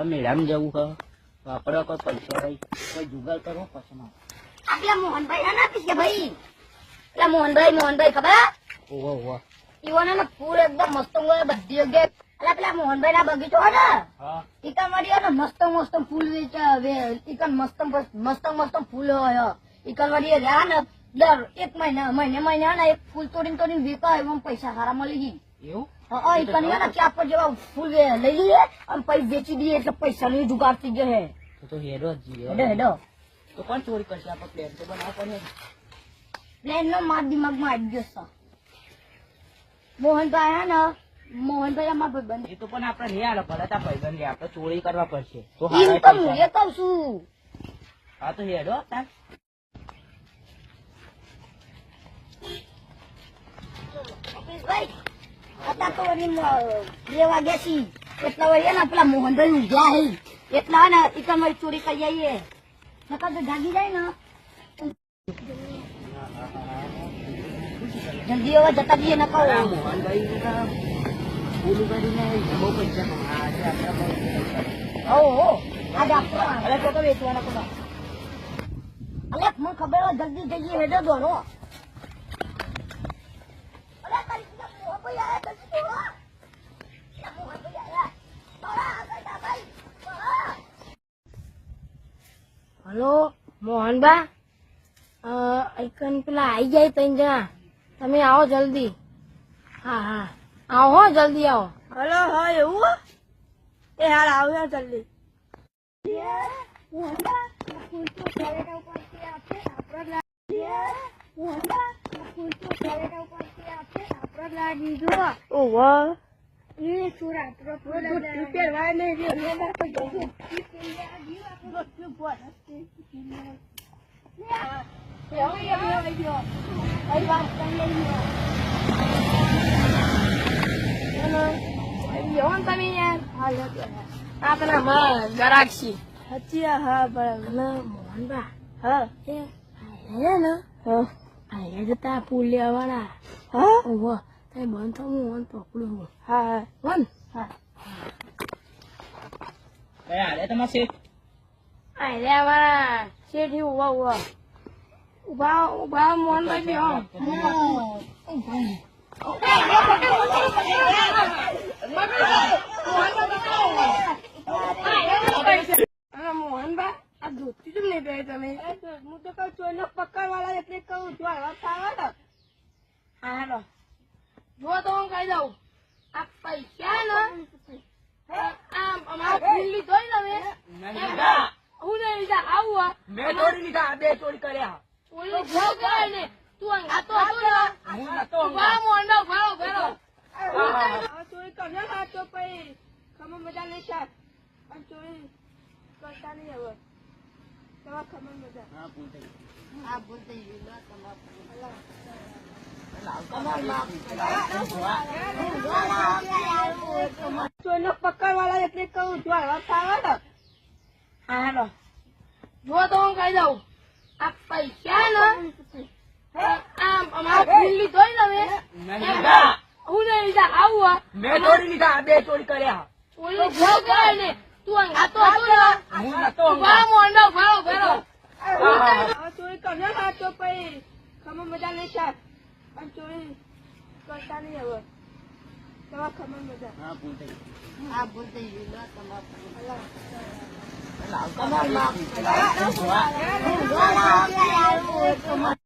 મેળામાં જવું છે વાપરવા કોઈ પૈસા કોઈ જુગાર કરવો પછી આપલા મોહનભાઈ ના આપીશ કે ભાઈ પેલા મોહનભાઈ ખબર ઈવોને ફૂલ એકદમ મસ્ત બધી જગ્યાએ પેલા મોહનભાઈ ના બગીચો હોય ને ઈકન વાળી ને મસ્ત ફૂલ ઈકન મસ્ત ફૂલ હોય ઈકન વાળી રહ્યા ને દર એક મહિને ને એક ફૂલ તોડીને વેચાય એમાં પૈસા સારા મળી ગઈ એવું ઈકન ને ક્યાં પર જેવા ફૂલ લઈ લઈએ અને પછી વેચી દઈએ એટલે પૈસા ની જુગાર થઈ જાય તો હેડો તો કોણ ચોરી કરશે આપણે પ્લેન તો બનાવ પડે પ્લેન નો માર દિમાગમાં આવી ગયો છે મોહનભાઈ ને મોહનભાઈ અમારા ભાઈબંધ એ તો પણ આપણે નહીં આલો ભલે તા ભાઈબંધ આપણે ચોરી કરવા પડશે તો હું એ કહું છું હા તો હેડો તાર ભાઈ અત્યારે તો વળી 2 વાગ્યા છી એટલા વાગે ને પેલા મોહનભાઈ ઉગ્યા હે એટલા ને ઈકન વાળી ચોરી કરી આવીએ નકર તો જાગી જાય ને જલ્દી હવે જતા દઈએ ન કહો મોહનભાઈ પૂરું કરીને બહુ પૈસા આજે આપણે આજે આપણે તો વેચવાના બધા અલે મને ખબર હોય જલ્દી જઈએ હેડો દોડો હલો મોહનબા આઈકન પેલા આવી જાય 3 જણા તમે આવો જલ્દી હા આવો હો જલ્દી આવો હલો હા એવું એ હાલ આવ્યો જલ્દી ગરાક્ષી હજી હા બરાબર મોહનબા હા ને જતા ફૂલ લેવા વાળા હા ઓહો તઈ બંધ થવું હું પકડું હા વન હા અરે તમારે શેઠ લે વાળા શેઠ ઉભા મોહનભાઈ બી મોહનભાઈ આ ધોતી કેમ નહીં પહેરી તમે હું તો કઉ ચોર પકડ વાળા એટલે કઉ જો હાલો જો તો હું કહી દઉં આ પૈસા ને અમારા ફૂલ લીધો ને હું નહીં લીધા આવું મેં ચોરી લીધા 2 ચોરી કર્યા ચોરી જો કરે ને તું અંગાતો હતો ને હું નતો ઉભા મોહનભાઈ ભાડો ચોરી કરજો ને તો પછી ખબર મજા નહીં થાય અને ચોરી કરતા નહીં હવે તમારે ખબર મજા આ ભૂલ થઈ ગયું ચોર પકડ વાળા એટલે કઉ જો હાલો જો તો હું કહી દઉં આ પૈસા ને અમારા ફૂલ લીધો ને હું નહીં લીધા આવું મેં ચોરી લીધા 2 ચોરી કર્યા ચોરી જો કરે ને તું અંગાતો હતો ને હું નતો ઉભા મોહનભાઈ ભાડો ચોરી કરજો ને તો પછી ખબર મજા નહીં થાય અને ચોરી કરતા નહીં હવે તમારે ખબર મજા આ ભૂલ થઈ ગયું તમારે